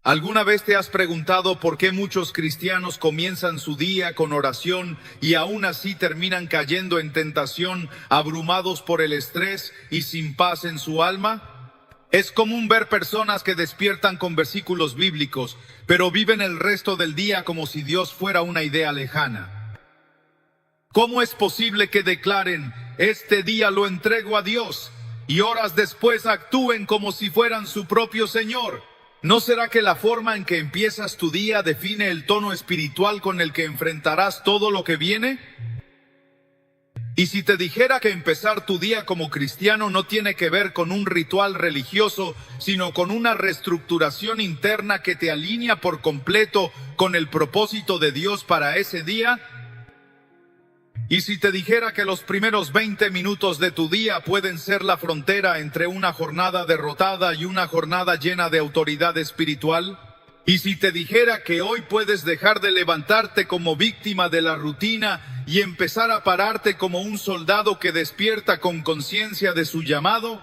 ¿Alguna vez te has preguntado por qué muchos cristianos comienzan su día con oración y aún así terminan cayendo en tentación, abrumados por el estrés y sin paz en su alma? Es común ver personas que despiertan con versículos bíblicos, pero viven el resto del día como si Dios fuera una idea lejana. ¿Cómo es posible que declaren, este día lo entrego a Dios, y horas después actúen como si fueran su propio Señor? ¿No será que la forma en que empiezas tu día define el tono espiritual con el que enfrentarás todo lo que viene? Y si te dijera que empezar tu día como cristiano no tiene que ver con un ritual religioso, sino con una reestructuración interna que te alinea por completo con el propósito de Dios para ese día? Y si te dijera que los primeros 20 minutos de tu día pueden ser la frontera entre una jornada derrotada y una jornada llena de autoridad espiritual? Y si te dijera que hoy puedes dejar de levantarte como víctima de la rutina y empezar a pararte como un soldado que despierta con conciencia de su llamado?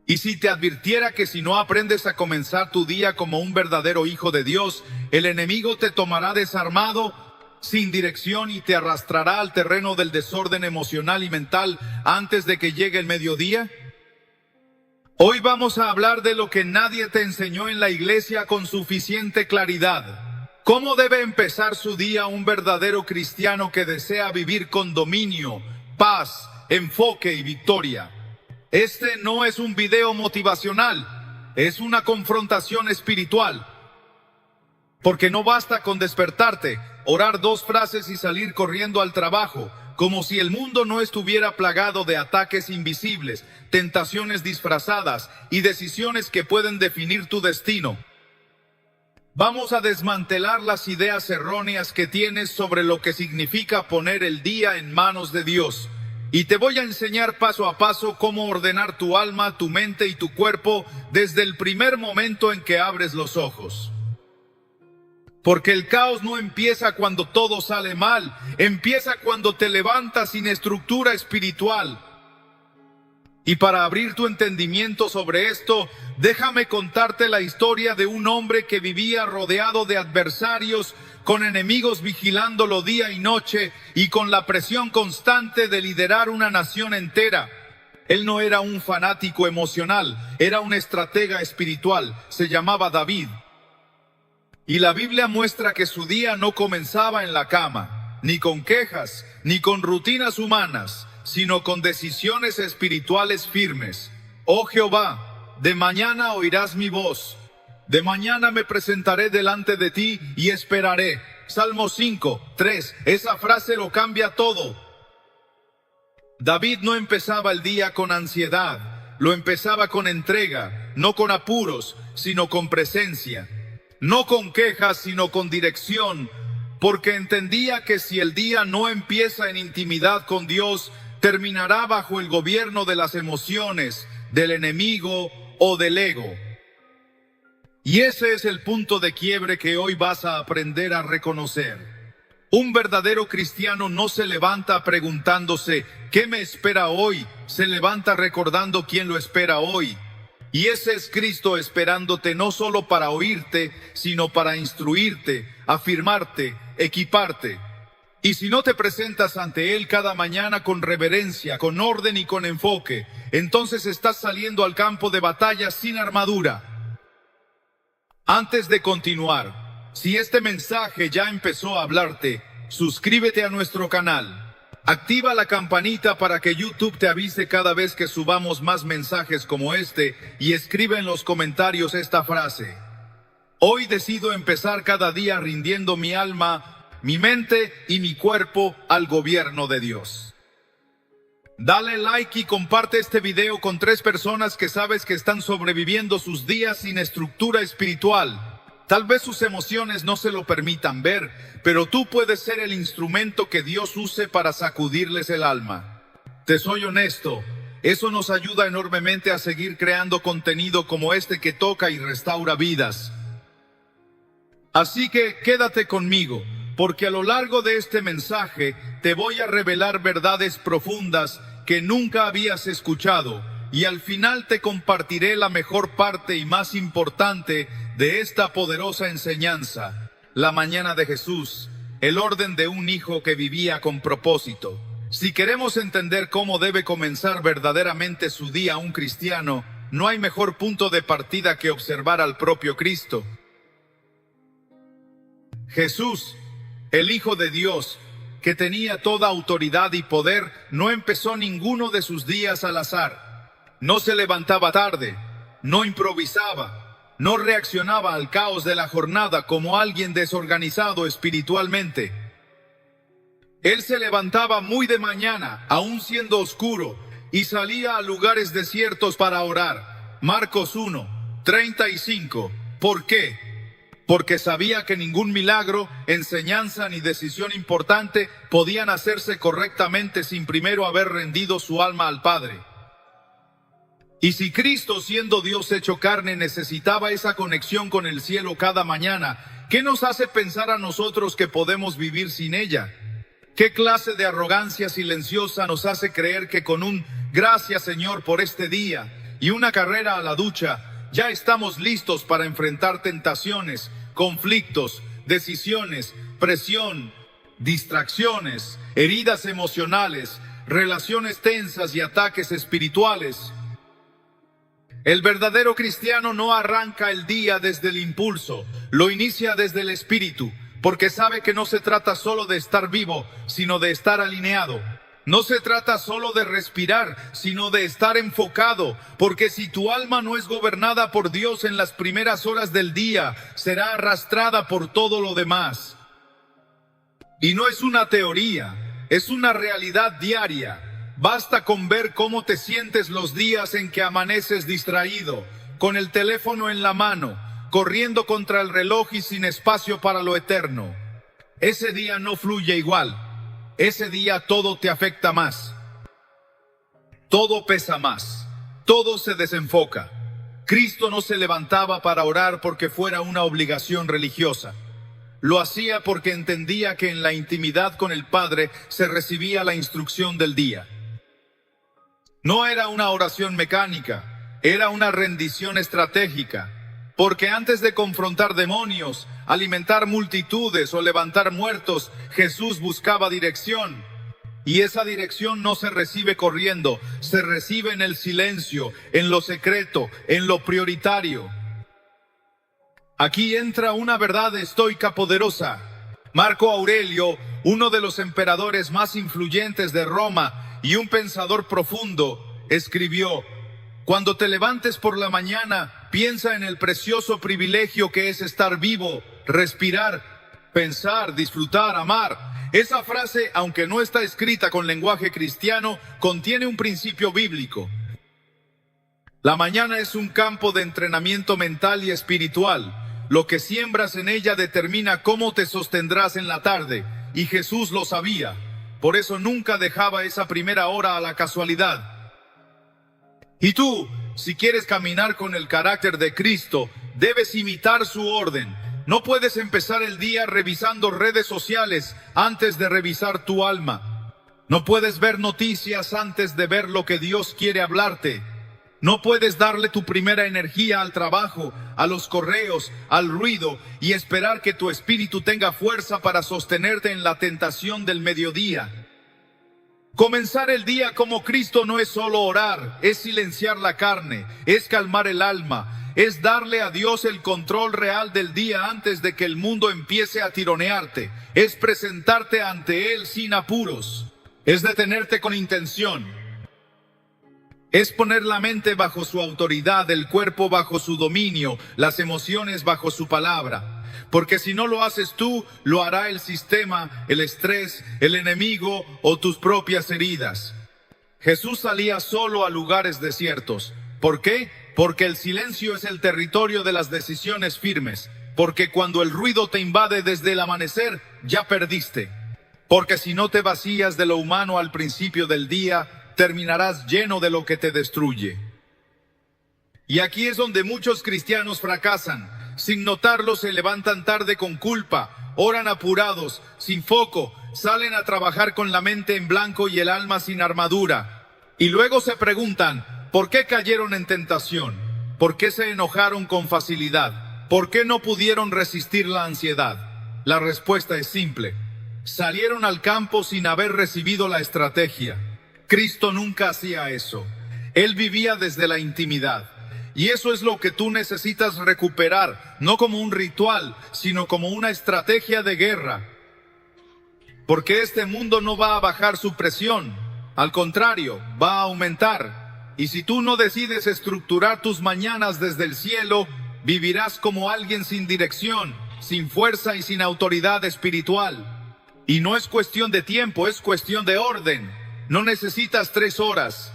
Y si te advirtiera que si no aprendes a comenzar tu día como un verdadero hijo de Dios, el enemigo te tomará desarmado, sin dirección, y te arrastrará al terreno del desorden emocional y mental antes de que llegue el mediodía? Hoy vamos a hablar de lo que nadie te enseñó en la iglesia con suficiente claridad. ¿Cómo debe empezar su día un verdadero cristiano que desea vivir con dominio, paz, enfoque y victoria? Este no es un video motivacional, es una confrontación espiritual. Porque no basta con despertarte, orar 2 frases y salir corriendo al trabajo, como si el mundo no estuviera plagado de ataques invisibles, tentaciones disfrazadas y decisiones que pueden definir tu destino. Vamos a desmantelar las ideas erróneas que tienes sobre lo que significa poner el día en manos de Dios. Y te voy a enseñar paso a paso cómo ordenar tu alma, tu mente y tu cuerpo desde el primer momento en que abres los ojos. Porque el caos no empieza cuando todo sale mal, empieza cuando te levantas sin estructura espiritual. Y para abrir tu entendimiento sobre esto, déjame contarte la historia de un hombre que vivía rodeado de adversarios, con enemigos vigilándolo día y noche, y con la presión constante de liderar una nación entera. Él no era un fanático emocional, era un estratega espiritual, se llamaba David. Y la Biblia muestra que su día no comenzaba en la cama, ni con quejas, ni con rutinas humanas, sino con decisiones espirituales firmes. Oh Jehová, de mañana oirás mi voz. De mañana me presentaré delante de ti y esperaré. Salmo 5:3. Esa frase lo cambia todo. David no empezaba el día con ansiedad, lo empezaba con entrega, no con apuros, sino con presencia. No con quejas, sino con dirección, porque entendía que si el día no empieza en intimidad con Dios, terminará bajo el gobierno de las emociones, del enemigo o del ego. Y ese es el punto de quiebre que hoy vas a aprender a reconocer. Un verdadero cristiano no se levanta preguntándose, ¿qué me espera hoy? Se levanta recordando quién lo espera hoy. Y ese es Cristo esperándote no solo para oírte, sino para instruirte, afirmarte, equiparte. Y si no te presentas ante Él cada mañana con reverencia, con orden y con enfoque, entonces estás saliendo al campo de batalla sin armadura. Antes de continuar, si este mensaje ya empezó a hablarte, suscríbete a nuestro canal. Activa la campanita para que YouTube te avise cada vez que subamos más mensajes como este, y escribe en los comentarios esta frase: hoy decido empezar cada día rindiendo mi alma, mi mente y mi cuerpo al gobierno de Dios. Dale like y comparte este video con 3 personas que sabes que están sobreviviendo sus días sin estructura espiritual. Tal vez sus emociones no se lo permitan ver, pero tú puedes ser el instrumento que Dios use para sacudirles el alma. Te soy honesto, eso nos ayuda enormemente a seguir creando contenido como este que toca y restaura vidas. Así que quédate conmigo, porque a lo largo de este mensaje te voy a revelar verdades profundas que nunca habías escuchado, y al final te compartiré la mejor parte y más importante de esta poderosa enseñanza, la mañana de Jesús, el orden de un hijo que vivía con propósito. Si queremos entender cómo debe comenzar verdaderamente su día un cristiano, no hay mejor punto de partida que observar al propio Cristo. Jesús, el Hijo de Dios, que tenía toda autoridad y poder, no empezó ninguno de sus días al azar. No se levantaba tarde, no improvisaba, no reaccionaba al caos de la jornada como alguien desorganizado espiritualmente. Él se levantaba muy de mañana, aún siendo oscuro, y salía a lugares desiertos para orar. Marcos 1:35. ¿Por qué? Porque sabía que ningún milagro, enseñanza ni decisión importante podían hacerse correctamente sin primero haber rendido su alma al Padre. Y si Cristo, siendo Dios hecho carne, necesitaba esa conexión con el cielo cada mañana, ¿qué nos hace pensar a nosotros que podemos vivir sin ella? ¿Qué clase de arrogancia silenciosa nos hace creer que con un "gracias Señor por este día" y una carrera a la ducha, ya estamos listos para enfrentar tentaciones, conflictos, decisiones, presión, distracciones, heridas emocionales, relaciones tensas y ataques espirituales? El verdadero cristiano no arranca el día desde el impulso, lo inicia desde el espíritu, porque sabe que no se trata solo de estar vivo, sino de estar alineado. No se trata solo de respirar, sino de estar enfocado, porque si tu alma no es gobernada por Dios en las primeras horas del día, será arrastrada por todo lo demás. Y no es una teoría, es una realidad diaria. Basta con ver cómo te sientes los días en que amaneces distraído, con el teléfono en la mano, corriendo contra el reloj y sin espacio para lo eterno. Ese día no fluye igual. Ese día todo te afecta más. Todo pesa más. Todo se desenfoca. Cristo no se levantaba para orar porque fuera una obligación religiosa. Lo hacía porque entendía que en la intimidad con el Padre se recibía la instrucción del día. No era una oración mecánica, era una rendición estratégica. Porque antes de confrontar demonios, alimentar multitudes o levantar muertos, Jesús buscaba dirección. Y esa dirección no se recibe corriendo, se recibe en el silencio, en lo secreto, en lo prioritario. Aquí entra una verdad estoica poderosa. Marco Aurelio, uno de los emperadores más influyentes de Roma y un pensador profundo, escribió: "Cuando te levantes por la mañana, piensa en el precioso privilegio que es estar vivo, respirar, pensar, disfrutar, amar". Esa frase, aunque no está escrita con lenguaje cristiano, contiene un principio bíblico. La mañana es un campo de entrenamiento mental y espiritual. Lo que siembras en ella determina cómo te sostendrás en la tarde, y Jesús lo sabía. Por eso nunca dejaba esa primera hora a la casualidad. Y tú, si quieres caminar con el carácter de Cristo, debes imitar su orden. No puedes empezar el día revisando redes sociales antes de revisar tu alma. No puedes ver noticias antes de ver lo que Dios quiere hablarte. No puedes darle tu primera energía al trabajo, a los correos, al ruido y esperar que tu espíritu tenga fuerza para sostenerte en la tentación del mediodía. Comenzar el día como Cristo no es solo orar, es silenciar la carne, es calmar el alma, es darle a Dios el control real del día antes de que el mundo empiece a tironearte, es presentarte ante Él sin apuros, es detenerte con intención. Es poner la mente bajo su autoridad, el cuerpo bajo su dominio, las emociones bajo su palabra. Porque si no lo haces tú, lo hará el sistema, el estrés, el enemigo o tus propias heridas. Jesús salía solo a lugares desiertos. ¿Por qué? Porque el silencio es el territorio de las decisiones firmes. Porque cuando el ruido te invade desde el amanecer, ya perdiste. Porque si no te vacías de lo humano al principio del día, terminarás lleno de lo que te destruye. Y aquí es donde muchos cristianos fracasan. Sin notarlo se levantan tarde con culpa, oran apurados, sin foco, salen a trabajar con la mente en blanco y el alma sin armadura. Y luego se preguntan, ¿por qué cayeron en tentación? ¿Por qué se enojaron con facilidad? ¿Por qué no pudieron resistir la ansiedad? La respuesta es simple. Salieron al campo sin haber recibido la estrategia. Cristo nunca hacía eso. Él vivía desde la intimidad. Y eso es lo que tú necesitas recuperar, no como un ritual, sino como una estrategia de guerra. Porque este mundo no va a bajar su presión, al contrario, va a aumentar. Y si tú no decides estructurar tus mañanas desde el cielo, vivirás como alguien sin dirección, sin fuerza y sin autoridad espiritual. Y no es cuestión de tiempo, es cuestión de orden. No necesitas 3 horas.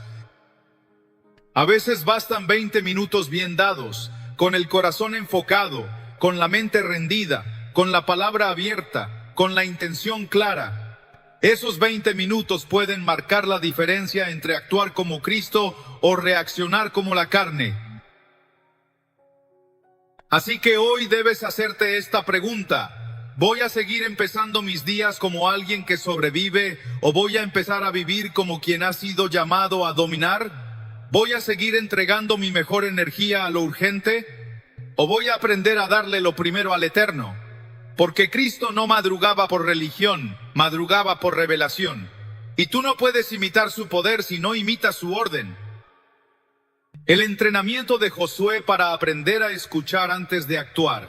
A veces bastan 20 minutos bien dados, con el corazón enfocado, con la mente rendida, con la palabra abierta, con la intención clara. Esos 20 minutos pueden marcar la diferencia entre actuar como Cristo o reaccionar como la carne. Así que hoy debes hacerte esta pregunta. ¿Voy a seguir empezando mis días como alguien que sobrevive o voy a empezar a vivir como quien ha sido llamado a dominar? ¿Voy a seguir entregando mi mejor energía a lo urgente? ¿O voy a aprender a darle lo primero al Eterno? Porque Cristo no madrugaba por religión, madrugaba por revelación. Y tú no puedes imitar su poder si no imitas su orden. El entrenamiento de Josué para aprender a escuchar antes de actuar.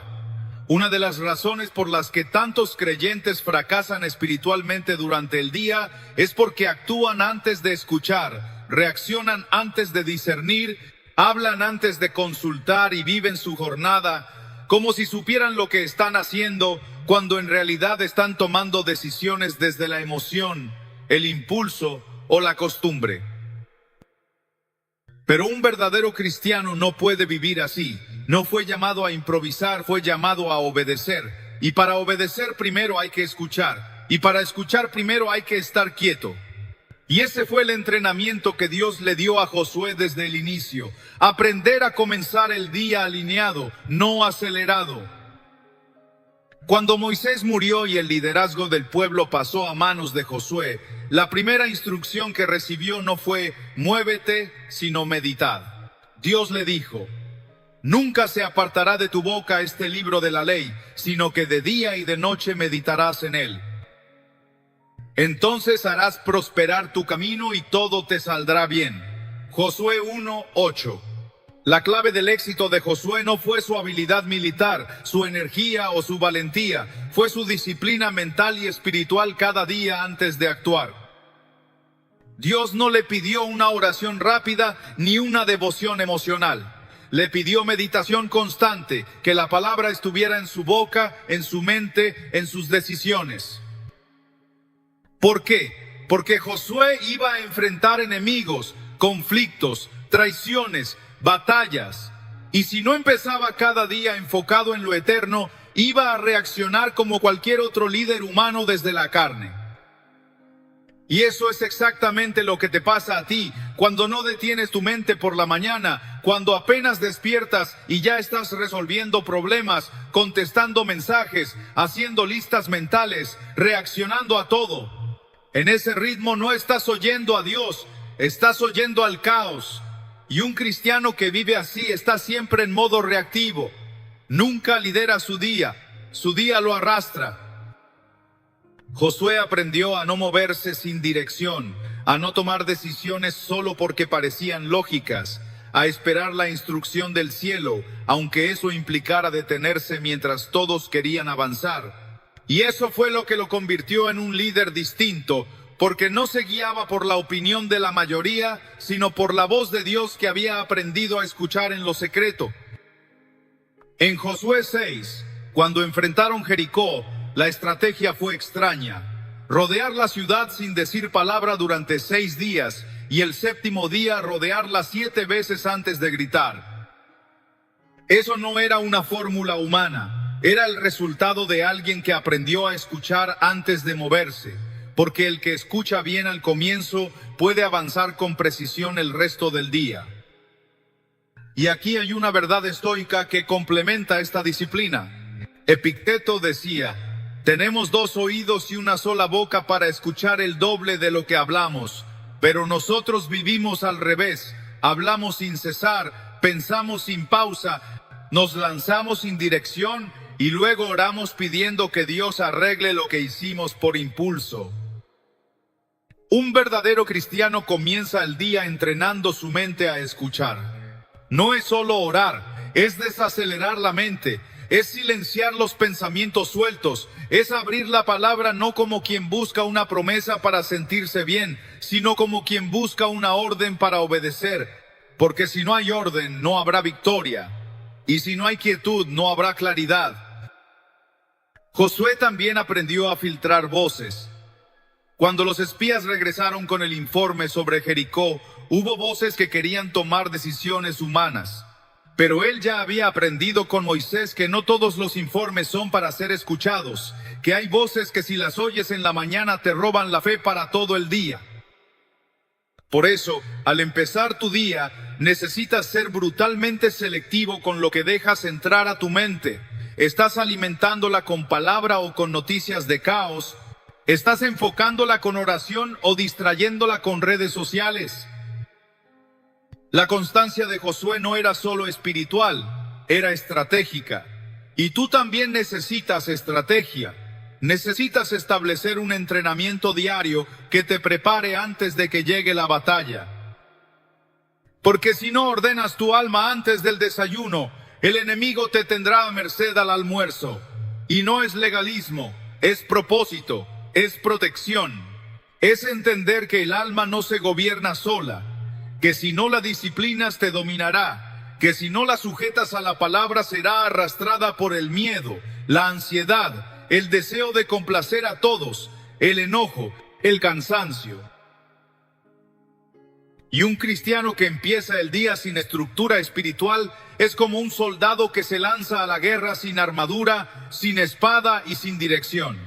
Una de las razones por las que tantos creyentes fracasan espiritualmente durante el día es porque actúan antes de escuchar. Reaccionan antes de discernir, hablan antes de consultar y viven su jornada como si supieran lo que están haciendo, cuando en realidad están tomando decisiones desde la emoción, el impulso o la costumbre. Pero un verdadero cristiano no puede vivir así. No fue llamado a improvisar, fue llamado a obedecer. Y para obedecer primero hay que escuchar. Y para escuchar primero hay que estar quieto. Y ese fue el entrenamiento que Dios le dio a Josué desde el inicio. Aprender a comenzar el día alineado, no acelerado. Cuando Moisés murió y el liderazgo del pueblo pasó a manos de Josué, la primera instrucción que recibió no fue muévete, sino meditad. Dios le dijo: nunca se apartará de tu boca este libro de la ley, sino que de día y de noche meditarás en él. Entonces harás prosperar tu camino y todo te saldrá bien. Josué 1:8. La clave del éxito de Josué no fue su habilidad militar, su energía o su valentía, fue su disciplina mental y espiritual cada día antes de actuar. Dios no le pidió una oración rápida ni una devoción emocional. Le pidió meditación constante, que la palabra estuviera en su boca, en su mente, en sus decisiones. ¿Por qué? Porque Josué iba a enfrentar enemigos, conflictos, traiciones, batallas. Y si no empezaba cada día enfocado en lo eterno, iba a reaccionar como cualquier otro líder humano desde la carne. Y eso es exactamente lo que te pasa a ti cuando no detienes tu mente por la mañana, cuando apenas despiertas y ya estás resolviendo problemas, contestando mensajes, haciendo listas mentales, reaccionando a todo. En ese ritmo no estás oyendo a Dios, estás oyendo al caos. Y un cristiano que vive así está siempre en modo reactivo. Nunca lidera su día lo arrastra. Josué aprendió a no moverse sin dirección, a no tomar decisiones solo porque parecían lógicas, a esperar la instrucción del cielo, aunque eso implicara detenerse mientras todos querían avanzar. Y eso fue lo que lo convirtió en un líder distinto, porque no se guiaba por la opinión de la mayoría, sino por la voz de Dios que había aprendido a escuchar en lo secreto. En Josué 6, cuando enfrentaron Jericó, la estrategia fue extraña. Rodear la ciudad sin decir palabra durante 6 días, y el 7º día rodearla 7 veces antes de gritar. Eso no era una fórmula humana. Era el resultado de alguien que aprendió a escuchar antes de moverse, porque el que escucha bien al comienzo puede avanzar con precisión el resto del día. Y aquí hay una verdad estoica que complementa esta disciplina. Epicteto decía: tenemos 2 oídos y una sola boca para escuchar el doble de lo que hablamos, pero nosotros vivimos al revés, hablamos sin cesar, pensamos sin pausa, nos lanzamos sin dirección y luego oramos pidiendo que Dios arregle lo que hicimos por impulso. Un verdadero cristiano comienza el día entrenando su mente a escuchar. No es solo orar, es desacelerar la mente, es silenciar los pensamientos sueltos, es abrir la palabra no como quien busca una promesa para sentirse bien, sino como quien busca una orden para obedecer. Porque si no hay orden, no habrá victoria. Y si no hay quietud, no habrá claridad. Josué también aprendió a filtrar voces. Cuando los espías regresaron con el informe sobre Jericó, hubo voces que querían tomar decisiones humanas. Pero él ya había aprendido con Moisés que no todos los informes son para ser escuchados, que hay voces que si las oyes en la mañana te roban la fe para todo el día. Por eso, al empezar tu día, necesitas ser brutalmente selectivo con lo que dejas entrar a tu mente. ¿Estás alimentándola con palabra o con noticias de caos? ¿Estás enfocándola con oración o distrayéndola con redes sociales? La constancia de Josué no era solo espiritual, era estratégica. Y tú también necesitas estrategia. Necesitas establecer un entrenamiento diario que te prepare antes de que llegue la batalla. Porque si no ordenas tu alma antes del desayuno, el enemigo te tendrá a merced al almuerzo. Y no es legalismo, es propósito, es protección. Es entender que el alma no se gobierna sola, que si no la disciplinas te dominará, que si no la sujetas a la palabra será arrastrada por el miedo, la ansiedad, el deseo de complacer a todos, el enojo, el cansancio. Y un cristiano que empieza el día sin estructura espiritual es como un soldado que se lanza a la guerra sin armadura, sin espada y sin dirección.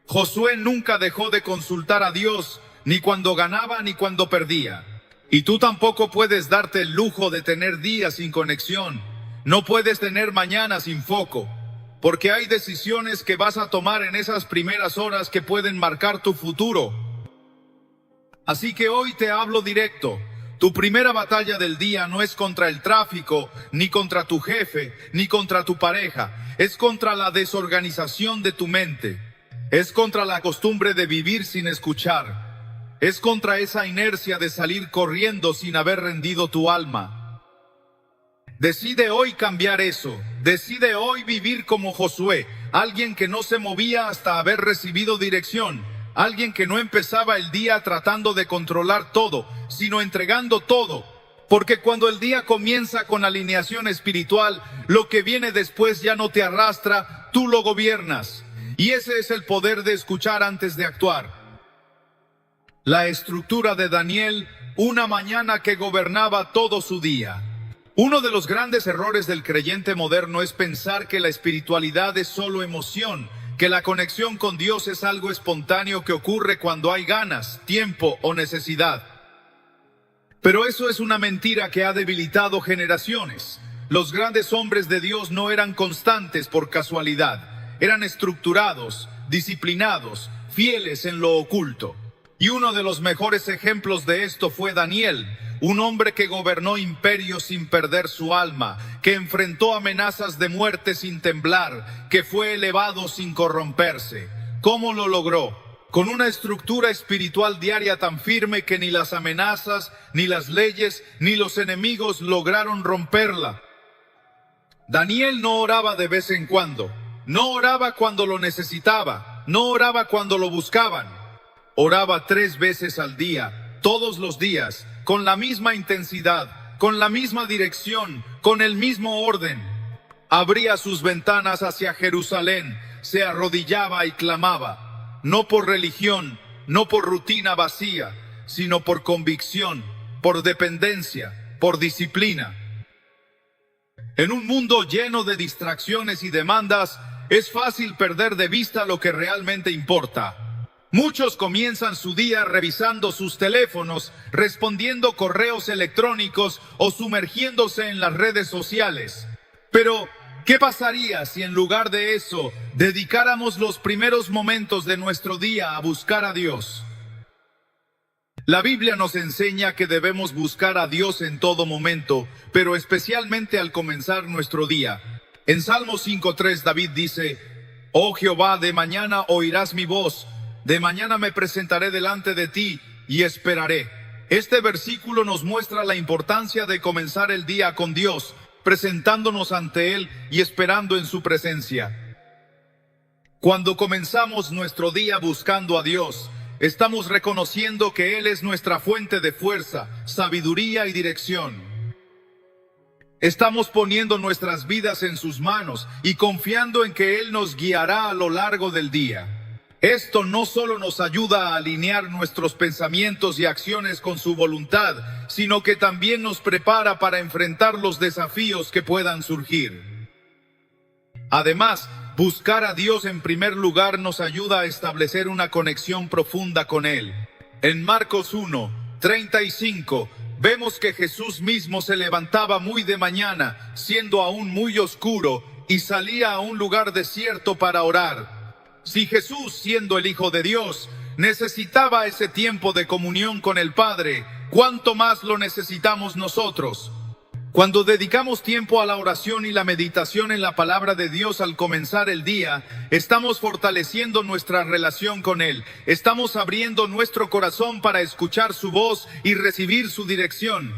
Josué nunca dejó de consultar a Dios, ni cuando ganaba ni cuando perdía. Y tú tampoco puedes darte el lujo de tener días sin conexión. No puedes tener mañana sin foco. Porque hay decisiones que vas a tomar en esas primeras horas que pueden marcar tu futuro. Así que hoy te hablo directo. Tu primera batalla del día no es contra el tráfico, ni contra tu jefe, ni contra tu pareja. Es contra la desorganización de tu mente. Es contra la costumbre de vivir sin escuchar. Es contra esa inercia de salir corriendo sin haber rendido tu alma. Decide hoy cambiar eso. Decide hoy vivir como Josué, alguien que no se movía hasta haber recibido dirección, alguien que no empezaba el día tratando de controlar todo, sino entregando todo. Porque cuando el día comienza con alineación espiritual, lo que viene después ya no te arrastra, tú lo gobiernas. Y ese es el poder de escuchar antes de actuar. La estructura de Daniel, una mañana que gobernaba todo su día. Uno de los grandes errores del creyente moderno es pensar que la espiritualidad es solo emoción, que la conexión con Dios es algo espontáneo que ocurre cuando hay ganas, tiempo o necesidad. Pero eso es una mentira que ha debilitado generaciones. Los grandes hombres de Dios no eran constantes por casualidad, eran estructurados, disciplinados, fieles en lo oculto. Y uno de los mejores ejemplos de esto fue Daniel, un hombre que gobernó imperios sin perder su alma, que enfrentó amenazas de muerte sin temblar, que fue elevado sin corromperse. ¿Cómo lo logró? Con una estructura espiritual diaria tan firme que ni las amenazas, ni las leyes, ni los enemigos lograron romperla. Daniel no oraba de vez en cuando, no oraba cuando lo necesitaba, no oraba cuando lo buscaban. Oraba 3 veces al día, todos los días, con la misma intensidad, con la misma dirección, con el mismo orden. Abría sus ventanas hacia Jerusalén, se arrodillaba y clamaba, no por religión, no por rutina vacía, sino por convicción, por dependencia, por disciplina. En un mundo lleno de distracciones y demandas, es fácil perder de vista lo que realmente importa. Muchos comienzan su día revisando sus teléfonos, respondiendo correos electrónicos o sumergiéndose en las redes sociales. Pero, ¿qué pasaría si en lugar de eso dedicáramos los primeros momentos de nuestro día a buscar a Dios? La Biblia nos enseña que debemos buscar a Dios en todo momento, pero especialmente al comenzar nuestro día. En Salmo 5:3 David dice: Oh Jehová, de mañana oirás mi voz, de mañana me presentaré delante de ti y esperaré. Este versículo nos muestra la importancia de comenzar el día con Dios, presentándonos ante Él y esperando en su presencia. Cuando comenzamos nuestro día buscando a Dios, estamos reconociendo que Él es nuestra fuente de fuerza, sabiduría y dirección. Estamos poniendo nuestras vidas en sus manos y confiando en que Él nos guiará a lo largo del día. Esto no solo nos ayuda a alinear nuestros pensamientos y acciones con su voluntad, sino que también nos prepara para enfrentar los desafíos que puedan surgir. Además, buscar a Dios en primer lugar nos ayuda a establecer una conexión profunda con Él. En Marcos 1:35 vemos que Jesús mismo se levantaba muy de mañana, siendo aún muy oscuro, y salía a un lugar desierto para orar. Si Jesús, siendo el Hijo de Dios, necesitaba ese tiempo de comunión con el Padre, ¿cuánto más lo necesitamos nosotros? Cuando dedicamos tiempo a la oración y la meditación en la palabra de Dios al comenzar el día, estamos fortaleciendo nuestra relación con Él. Estamos abriendo nuestro corazón para escuchar su voz y recibir su dirección.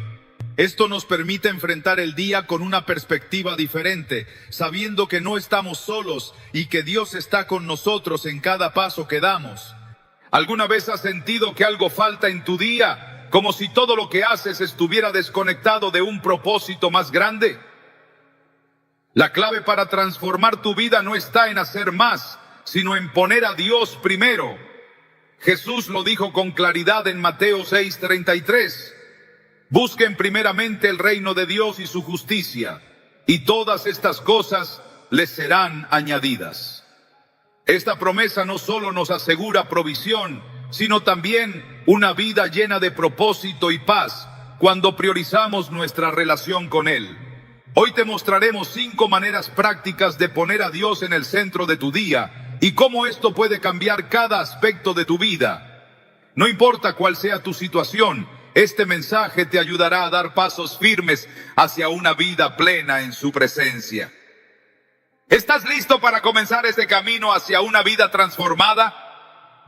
Esto nos permite enfrentar el día con una perspectiva diferente, sabiendo que no estamos solos y que Dios está con nosotros en cada paso que damos. ¿Alguna vez has sentido que algo falta en tu día, como si todo lo que haces estuviera desconectado de un propósito más grande? La clave para transformar tu vida no está en hacer más, sino en poner a Dios primero. Jesús lo dijo con claridad en Mateo 6:33. Busquen primeramente el reino de Dios y su justicia, y todas estas cosas les serán añadidas. Esta promesa no solo nos asegura provisión, sino también una vida llena de propósito y paz cuando priorizamos nuestra relación con Él. Hoy te mostraremos 5 maneras prácticas de poner a Dios en el centro de tu día y cómo esto puede cambiar cada aspecto de tu vida. No importa cuál sea tu situación, este mensaje te ayudará a dar pasos firmes hacia una vida plena en su presencia. ¿Estás listo para comenzar este camino hacia una vida transformada?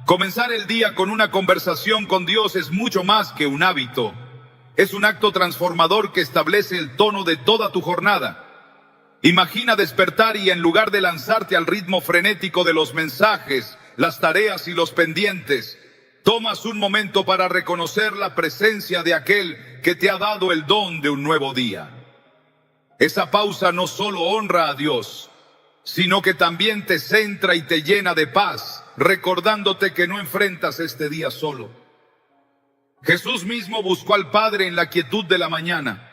Comenzar el día con una conversación con Dios es mucho más que un hábito. Es un acto transformador que establece el tono de toda tu jornada. Imagina despertar y en lugar de lanzarte al ritmo frenético de los mensajes, las tareas y los pendientes, tomas un momento para reconocer la presencia de aquel que te ha dado el don de un nuevo día. Esa pausa no solo honra a Dios, sino que también te centra y te llena de paz, recordándote que no enfrentas este día solo. Jesús mismo buscó al Padre en la quietud de la mañana.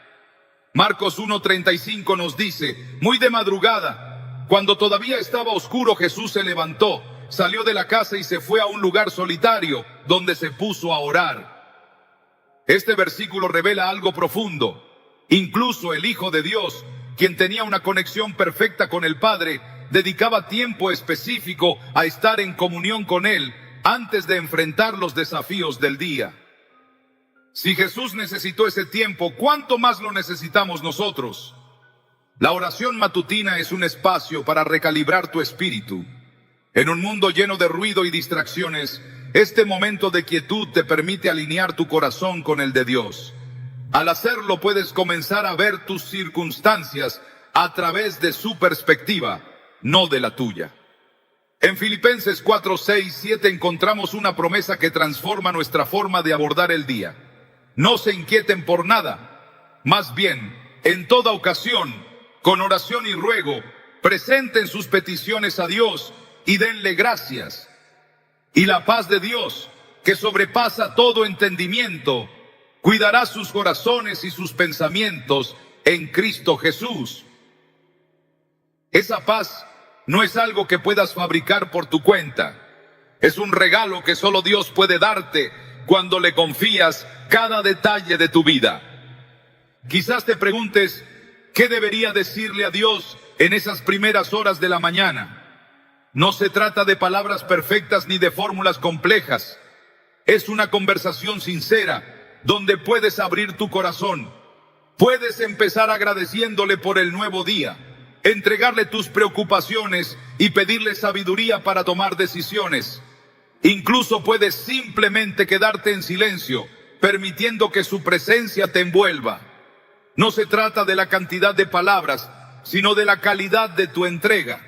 Marcos 1:35 nos dice: muy de madrugada, cuando todavía estaba oscuro, Jesús se levantó, salió de la casa y se fue a un lugar solitario, donde se puso a orar. Este versículo revela algo profundo. Incluso el Hijo de Dios, quien tenía una conexión perfecta con el Padre, dedicaba tiempo específico a estar en comunión con Él antes de enfrentar los desafíos del día. Si Jesús necesitó ese tiempo, ¿cuánto más lo necesitamos nosotros? La oración matutina es un espacio para recalibrar tu espíritu. En un mundo lleno de ruido y distracciones, este momento de quietud te permite alinear tu corazón con el de Dios. Al hacerlo, puedes comenzar a ver tus circunstancias a través de su perspectiva, no de la tuya. En Filipenses 4:6-7 encontramos una promesa que transforma nuestra forma de abordar el día. No se inquieten por nada, más bien, en toda ocasión, con oración y ruego, presenten sus peticiones a Dios y denle gracias. Y la paz de Dios, que sobrepasa todo entendimiento, cuidará sus corazones y sus pensamientos en Cristo Jesús. Esa paz no es algo que puedas fabricar por tu cuenta. Es un regalo que solo Dios puede darte cuando le confías cada detalle de tu vida. Quizás te preguntes, ¿qué debería decirle a Dios en esas primeras horas de la mañana? No se trata de palabras perfectas ni de fórmulas complejas. Es una conversación sincera, donde puedes abrir tu corazón. Puedes empezar agradeciéndole por el nuevo día, entregarle tus preocupaciones y pedirle sabiduría para tomar decisiones. Incluso puedes simplemente quedarte en silencio, permitiendo que su presencia te envuelva. No se trata de la cantidad de palabras, sino de la calidad de tu entrega.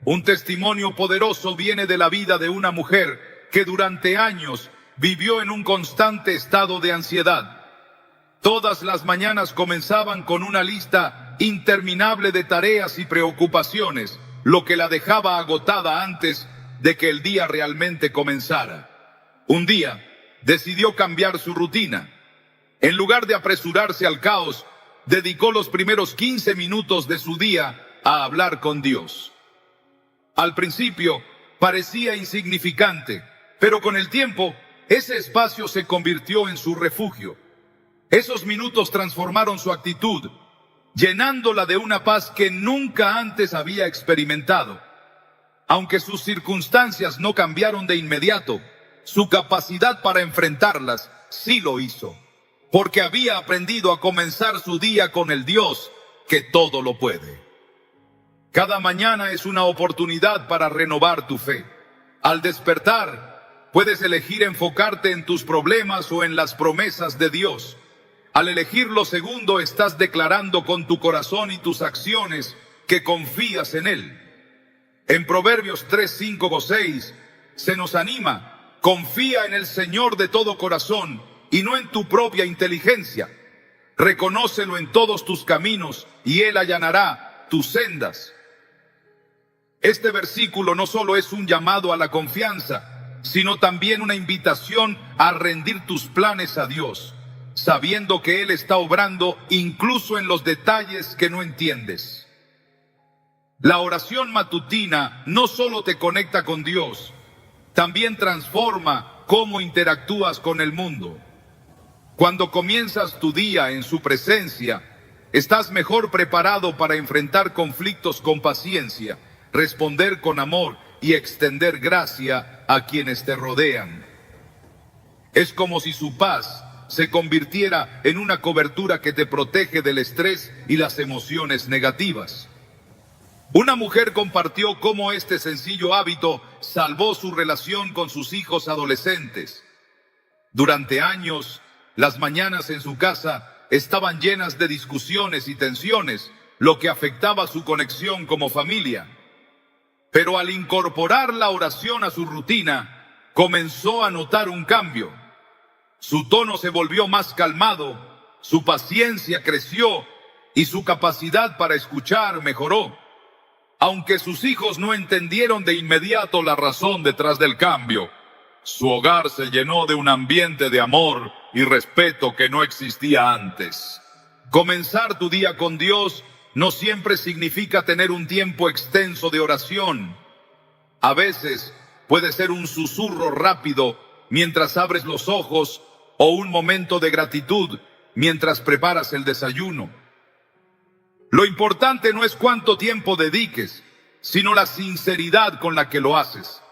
Un testimonio poderoso viene de la vida de una mujer que durante años vivió en un constante estado de ansiedad. Todas las mañanas comenzaban con una lista interminable de tareas y preocupaciones, lo que la dejaba agotada antes de que el día realmente comenzara. Un día, decidió cambiar su rutina. En lugar de apresurarse al caos, dedicó los primeros 15 minutos de su día a hablar con Dios. Al principio, parecía insignificante, pero con el tiempo, ese espacio se convirtió en su refugio. Esos minutos transformaron su actitud, llenándola de una paz que nunca antes había experimentado. Aunque sus circunstancias no cambiaron de inmediato, su capacidad para enfrentarlas sí lo hizo, porque había aprendido a comenzar su día con el Dios que todo lo puede. Cada mañana es una oportunidad para renovar tu fe. Al despertar, puedes elegir enfocarte en tus problemas o en las promesas de Dios. Al elegir lo segundo, estás declarando con tu corazón y tus acciones que confías en Él. En Proverbios 3, 5 o 6 se nos anima: confía en el Señor de todo corazón y no en tu propia inteligencia. Reconócelo en todos tus caminos y Él allanará tus sendas. Este versículo no solo es un llamado a la confianza, sino también una invitación a rendir tus planes a Dios, sabiendo que Él está obrando incluso en los detalles que no entiendes. La oración matutina no solo te conecta con Dios, también transforma cómo interactúas con el mundo. Cuando comienzas tu día en su presencia, estás mejor preparado para enfrentar conflictos con paciencia, responder con amor y extender gracia a quienes te rodean. Es como si su paz se convirtiera en una cobertura que te protege del estrés y las emociones negativas. Una mujer compartió cómo este sencillo hábito salvó su relación con sus hijos adolescentes. Durante años, las mañanas en su casa estaban llenas de discusiones y tensiones, lo que afectaba su conexión como familia. Pero al incorporar la oración a su rutina, comenzó a notar un cambio. Su tono se volvió más calmado, su paciencia creció y su capacidad para escuchar mejoró. Aunque sus hijos no entendieron de inmediato la razón detrás del cambio, su hogar se llenó de un ambiente de amor y respeto que no existía antes. Comenzar tu día con Dios no siempre significa tener un tiempo extenso de oración. A veces puede ser un susurro rápido mientras abres los ojos o un momento de gratitud mientras preparas el desayuno. Lo importante no es cuánto tiempo dediques, sino la sinceridad con la que lo haces.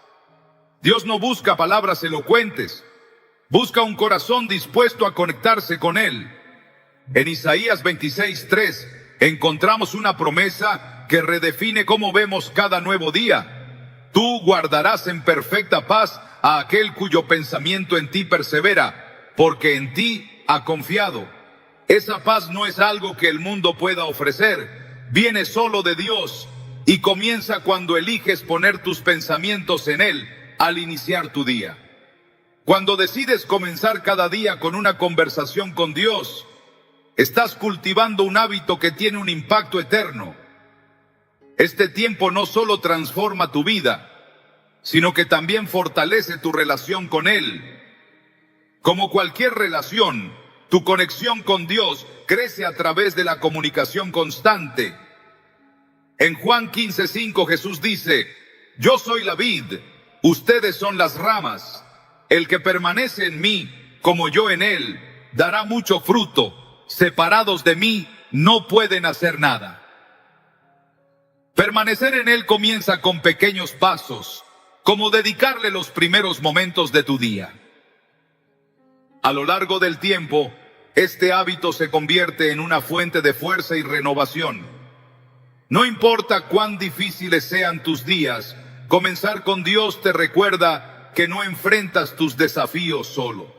Dios no busca palabras elocuentes, busca un corazón dispuesto a conectarse con Él. En Isaías 26:3 encontramos una promesa que redefine cómo vemos cada nuevo día. Tú guardarás en perfecta paz a aquel cuyo pensamiento en ti persevera, porque en ti ha confiado. Esa paz no es algo que el mundo pueda ofrecer, viene solo de Dios y comienza cuando eliges poner tus pensamientos en Él al iniciar tu día. Cuando decides comenzar cada día con una conversación con Dios, estás cultivando un hábito que tiene un impacto eterno. Este tiempo no solo transforma tu vida, sino que también fortalece tu relación con Él. Como cualquier relación, tu conexión con Dios crece a través de la comunicación constante. En Juan 15:5 Jesús dice: yo soy la vid, ustedes son las ramas. El que permanece en mí, como yo en él, dará mucho fruto. Separados de mí, no pueden hacer nada. Permanecer en Él comienza con pequeños pasos, como dedicarle los primeros momentos de tu día. A lo largo del tiempo, este hábito se convierte en una fuente de fuerza y renovación. No importa cuán difíciles sean tus días, comenzar con Dios te recuerda que no enfrentas tus desafíos solo.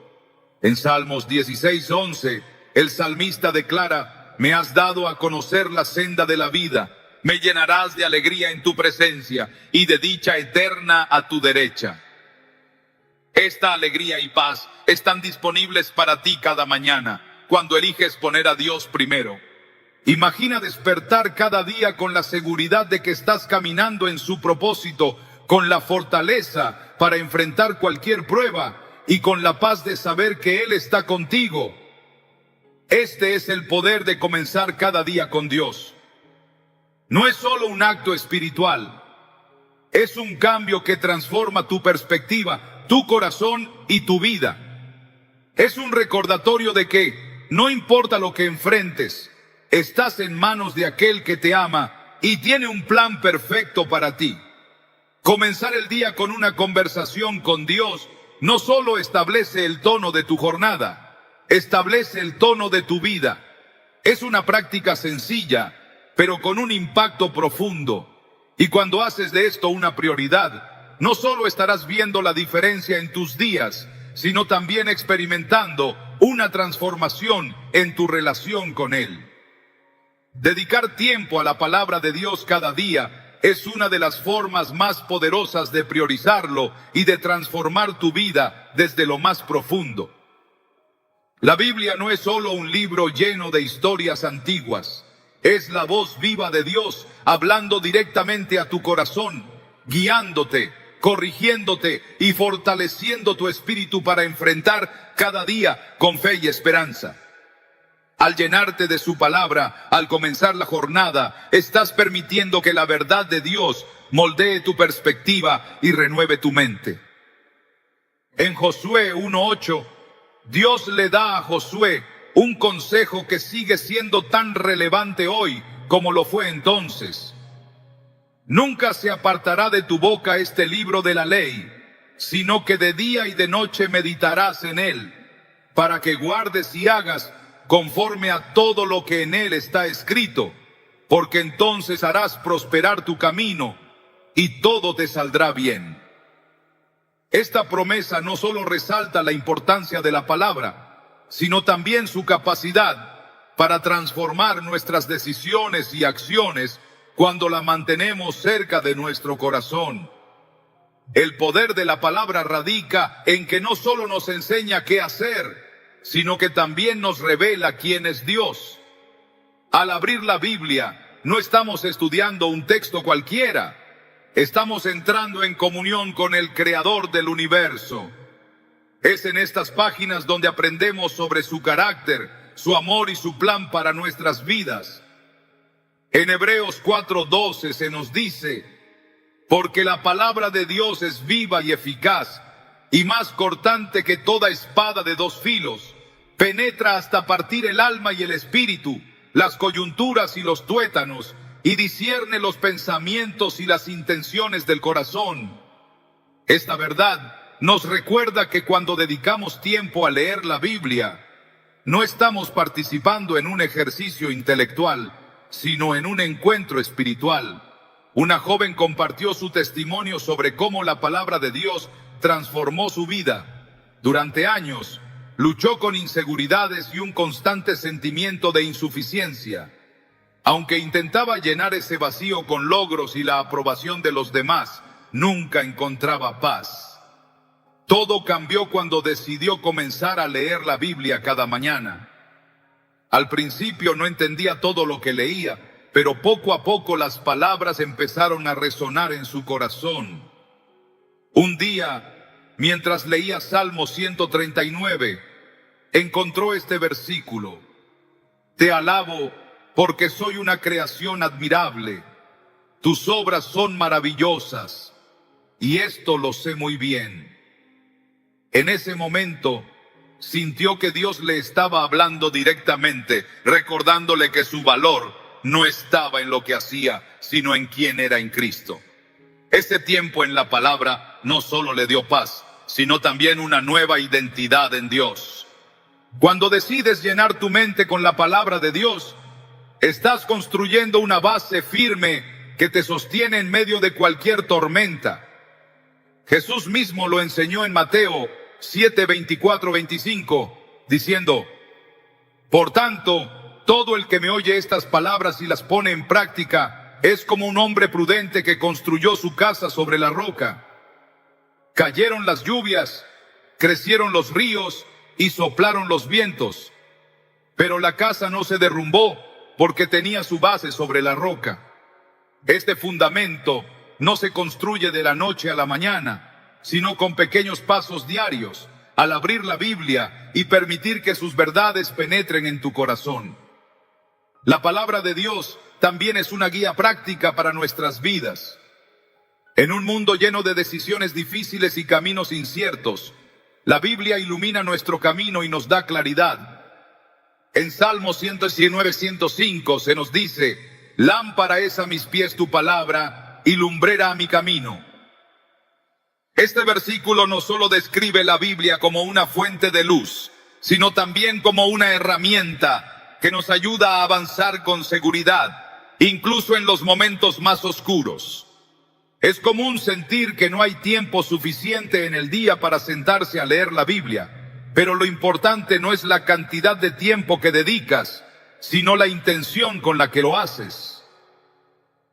En Salmos 16:11, el salmista declara: me has dado a conocer la senda de la vida, me llenarás de alegría en tu presencia y de dicha eterna a tu derecha. Esta alegría y paz están disponibles para ti cada mañana, cuando eliges poner a Dios primero. Imagina despertar cada día con la seguridad de que estás caminando en su propósito, con la fortaleza para enfrentar cualquier prueba y con la paz de saber que Él está contigo. Este es el poder de comenzar cada día con Dios. No es solo un acto espiritual, es un cambio que transforma tu perspectiva, tu corazón y tu vida. Es un recordatorio de que, no importa lo que enfrentes, estás en manos de aquel que te ama y tiene un plan perfecto para ti. Comenzar el día con una conversación con Dios no solo establece el tono de tu jornada, establece el tono de tu vida. Es una práctica sencilla, pero con un impacto profundo. Y cuando haces de esto una prioridad, no solo estarás viendo la diferencia en tus días, sino también experimentando una transformación en tu relación con Él. Dedicar tiempo a la palabra de Dios cada día es una de las formas más poderosas de priorizarlo y de transformar tu vida desde lo más profundo. La Biblia no es solo un libro lleno de historias antiguas, es la voz viva de Dios hablando directamente a tu corazón, guiándote, corrigiéndote y fortaleciendo tu espíritu para enfrentar cada día con fe y esperanza. Al llenarte de su palabra, al comenzar la jornada, estás permitiendo que la verdad de Dios moldee tu perspectiva y renueve tu mente. En Josué 1:8, Dios le da a Josué un consejo que sigue siendo tan relevante hoy como lo fue entonces. Nunca se apartará de tu boca este libro de la ley, sino que de día y de noche meditarás en él, para que guardes y hagas conforme a todo lo que en él está escrito, porque entonces harás prosperar tu camino y todo te saldrá bien. Esta promesa no solo resalta la importancia de la palabra, sino también su capacidad para transformar nuestras decisiones y acciones cuando la mantenemos cerca de nuestro corazón. El poder de la palabra radica en que no solo nos enseña qué hacer, sino que también nos revela quién es Dios. Al abrir la Biblia, no estamos estudiando un texto cualquiera, estamos entrando en comunión con el Creador del universo. Es en estas páginas donde aprendemos sobre su carácter, su amor y su plan para nuestras vidas. En Hebreos 4:12 se nos dice: porque la palabra de Dios es viva y eficaz, y más cortante que toda espada de dos filos, penetra hasta partir el alma y el espíritu, las coyunturas y los tuétanos, y discierne los pensamientos y las intenciones del corazón. Esta verdad nos recuerda que cuando dedicamos tiempo a leer la Biblia, no estamos participando en un ejercicio intelectual, sino en un encuentro espiritual. Una joven compartió su testimonio sobre cómo la palabra de Dios transformó su vida. Durante años, luchó con inseguridades y un constante sentimiento de insuficiencia. Aunque intentaba llenar ese vacío con logros y la aprobación de los demás, nunca encontraba paz. Todo cambió cuando decidió comenzar a leer la Biblia cada mañana. Al principio no entendía todo lo que leía, pero poco a poco las palabras empezaron a resonar en su corazón. Un día, mientras leía Salmo 139, encontró este versículo: te alabo porque soy una creación admirable, tus obras son maravillosas, y esto lo sé muy bien. En ese momento, sintió que Dios le estaba hablando directamente, recordándole que su valor no estaba en lo que hacía, sino en quién era en Cristo. Ese tiempo en la palabra no solo le dio paz, sino también una nueva identidad en Dios. Cuando decides llenar tu mente con la palabra de Dios, estás construyendo una base firme que te sostiene en medio de cualquier tormenta. Jesús mismo lo enseñó en Mateo 7, 24, 25, diciendo: por tanto, todo el que me oye estas palabras y las pone en práctica es como un hombre prudente que construyó su casa sobre la roca. Cayeron las lluvias, crecieron los ríos y soplaron los vientos, pero la casa no se derrumbó porque tenía su base sobre la roca. Este fundamento no se construye de la noche a la mañana, sino con pequeños pasos diarios, al abrir la Biblia y permitir que sus verdades penetren en tu corazón. La palabra de Dios también es una guía práctica para nuestras vidas. En un mundo lleno de decisiones difíciles y caminos inciertos, la Biblia ilumina nuestro camino y nos da claridad. En Salmo 119, 105 se nos dice: lámpara es a mis pies tu palabra y lumbrera a mi camino. Este versículo no solo describe la Biblia como una fuente de luz, sino también como una herramienta que nos ayuda a avanzar con seguridad, incluso en los momentos más oscuros. Es común sentir que no hay tiempo suficiente en el día para sentarse a leer la Biblia, pero lo importante no es la cantidad de tiempo que dedicas, sino la intención con la que lo haces.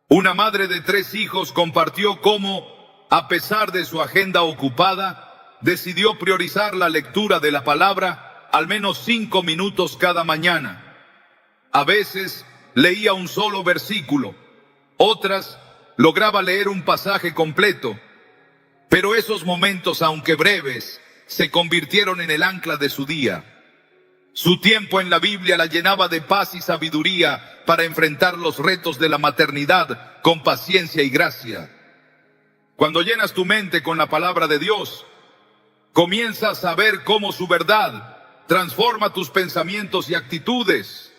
Una madre de 3 hijos compartió cómo, a pesar de su agenda ocupada, decidió priorizar la lectura de la palabra al menos 5 minutos cada mañana. A veces leía un solo versículo, otras lograba leer un pasaje completo, pero esos momentos, aunque breves, se convirtieron en el ancla de su día. Su tiempo en la Biblia la llenaba de paz y sabiduría para enfrentar los retos de la maternidad con paciencia y gracia. Cuando llenas tu mente con la palabra de Dios, comienzas a ver cómo su verdad transforma tus pensamientos y actitudes.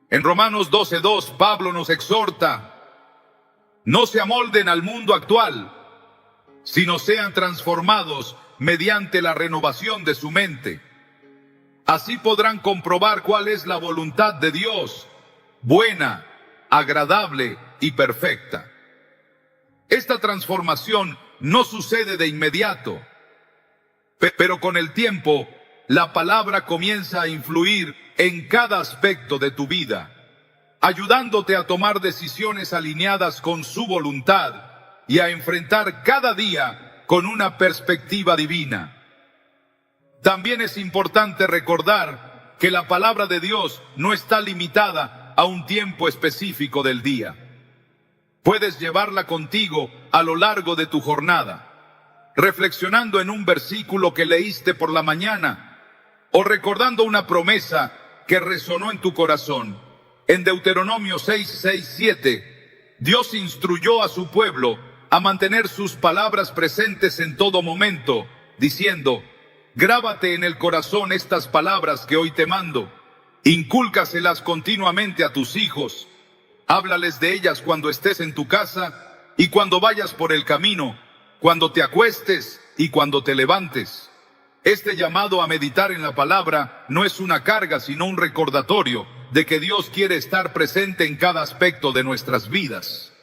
En Romanos 12:2, Pablo nos exhorta: no se amolden al mundo actual, sino sean transformados mediante la renovación de su mente. Así podrán comprobar cuál es la voluntad de Dios, buena, agradable y perfecta. Esta transformación no sucede de inmediato, pero con el tiempo, la palabra comienza a influir en cada aspecto de tu vida, ayudándote a tomar decisiones alineadas con su voluntad y a enfrentar cada día con una perspectiva divina. También es importante recordar que la palabra de Dios no está limitada a un tiempo específico del día. Puedes llevarla contigo a lo largo de tu jornada, reflexionando en un versículo que leíste por la mañana o recordando una promesa que resonó en tu corazón. En Deuteronomio 6:6-7, Dios instruyó a su pueblo a mantener sus palabras presentes en todo momento, diciendo: grábate en el corazón estas palabras que hoy te mando, incúlcaselas continuamente a tus hijos. Háblales de ellas cuando estés en tu casa y cuando vayas por el camino, cuando te acuestes y cuando te levantes. Este llamado a meditar en la palabra no es una carga, sino un recordatorio de que Dios quiere estar presente en cada aspecto de nuestras vidas.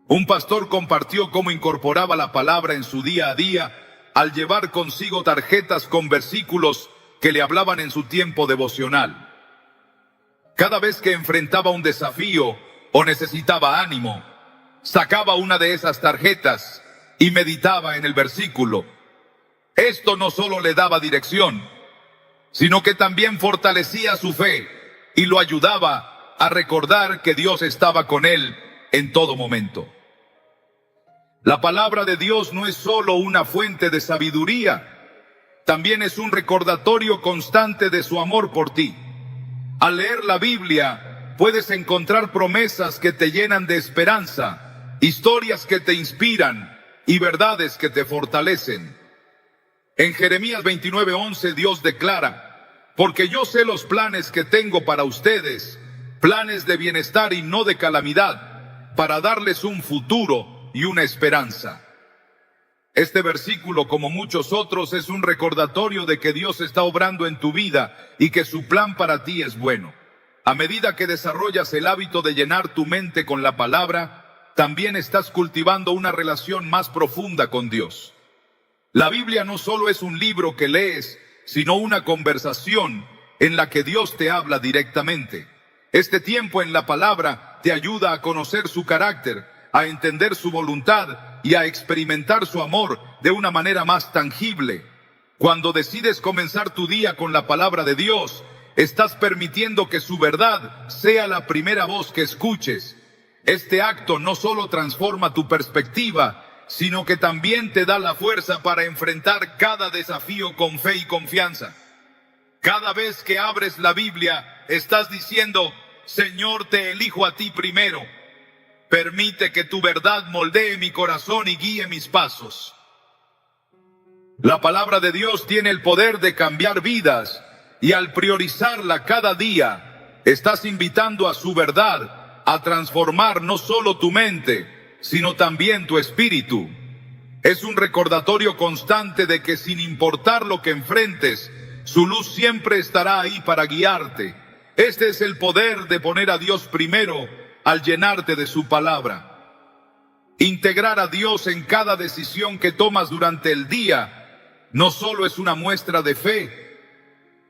Un pastor compartió cómo incorporaba la palabra en su día a día al llevar consigo tarjetas con versículos que le hablaban en su tiempo devocional. Cada vez que enfrentaba un desafío o necesitaba ánimo, sacaba una de esas tarjetas y meditaba en el versículo. Esto no solo le daba dirección, sino que también fortalecía su fe y lo ayudaba a recordar que Dios estaba con él en todo momento. La palabra de Dios no es solo una fuente de sabiduría, también es un recordatorio constante de su amor por ti. Al leer la Biblia, puedes encontrar promesas que te llenan de esperanza, historias que te inspiran y verdades que te fortalecen. En Jeremías 29:11 Dios declara: porque yo sé los planes que tengo para ustedes, planes de bienestar y no de calamidad, para darles un futuro y una esperanza. Este versículo, como muchos otros, es un recordatorio de que Dios está obrando en tu vida y que su plan para ti es bueno. A medida que desarrollas el hábito de llenar tu mente con la palabra, también estás cultivando una relación más profunda con Dios. La Biblia no solo es un libro que lees, sino una conversación en la que Dios te habla directamente. Este tiempo en la palabra te ayuda a conocer su carácter, a entender su voluntad y a experimentar su amor de una manera más tangible. Cuando decides comenzar tu día con la palabra de Dios, estás permitiendo que su verdad sea la primera voz que escuches. Este acto no solo transforma tu perspectiva, sino que también te da la fuerza para enfrentar cada desafío con fe y confianza. Cada vez que abres la Biblia, estás diciendo: Señor, te elijo a ti primero. Permite que tu verdad moldee mi corazón y guíe mis pasos. La palabra de Dios tiene el poder de cambiar vidas, y al priorizarla cada día, estás invitando a su verdad a transformar no solo tu mente, sino también tu espíritu. Es un recordatorio constante de que sin importar lo que enfrentes, su luz siempre estará ahí para guiarte. Este es el poder de poner a Dios primero al llenarte de su palabra. Integrar a Dios en cada decisión que tomas durante el día no solo es una muestra de fe,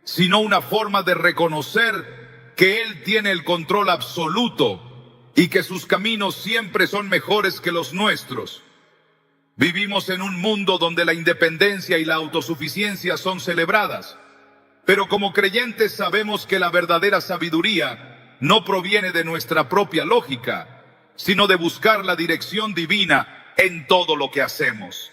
sino una forma de reconocer que Él tiene el control absoluto y que sus caminos siempre son mejores que los nuestros. Vivimos en un mundo donde la independencia y la autosuficiencia son celebradas, pero como creyentes sabemos que la verdadera sabiduría no proviene de nuestra propia lógica, sino de buscar la dirección divina en todo lo que hacemos.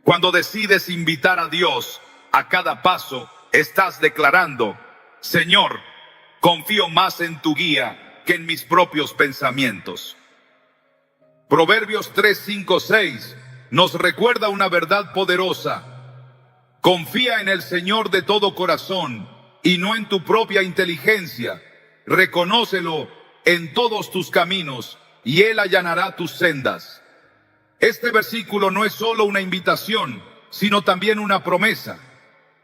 Cuando decides invitar a Dios a cada paso, estás declarando: Señor, confío más en tu guía que en mis propios pensamientos. Proverbios 3, 5, 6 nos recuerda una verdad poderosa. Confía en el Señor de todo corazón y no en tu propia inteligencia. Reconócelo en todos tus caminos y Él allanará tus sendas. Este versículo no es solo una invitación, sino también una promesa.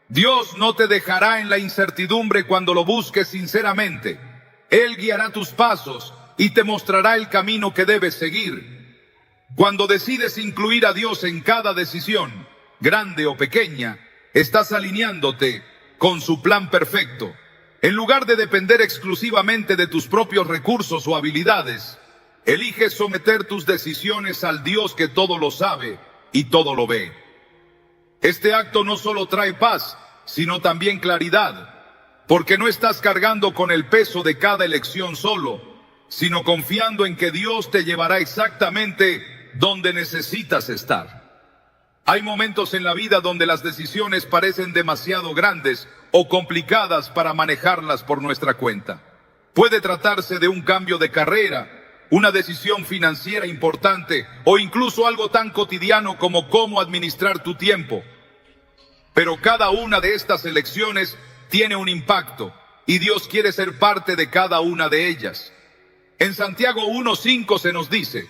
Dios no te dejará en la incertidumbre cuando lo busques sinceramente. Él guiará tus pasos y te mostrará el camino que debes seguir. Cuando decides incluir a Dios en cada decisión, grande o pequeña, estás alineándote con su plan perfecto. En lugar de depender exclusivamente de tus propios recursos o habilidades, eliges someter tus decisiones al Dios que todo lo sabe y todo lo ve. Este acto no solo trae paz, sino también claridad, porque no estás cargando con el peso de cada elección solo, sino confiando en que Dios te llevará exactamente donde necesitas estar. Hay momentos en la vida donde las decisiones parecen demasiado grandes o complicadas para manejarlas por nuestra cuenta. Puede tratarse de un cambio de carrera, una decisión financiera importante o incluso algo tan cotidiano como cómo administrar tu tiempo. Pero cada una de estas elecciones tiene un impacto y Dios quiere ser parte de cada una de ellas. En Santiago 1:5 se nos dice: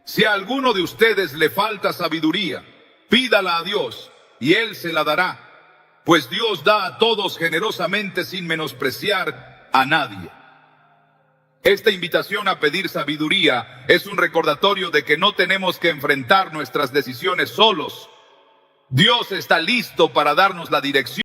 si a alguno de ustedes le falta sabiduría, pídala a Dios y Él se la dará, pues Dios da a todos generosamente sin menospreciar a nadie. Esta invitación a pedir sabiduría es un recordatorio de que no tenemos que enfrentar nuestras decisiones solos. Dios está listo para darnos la dirección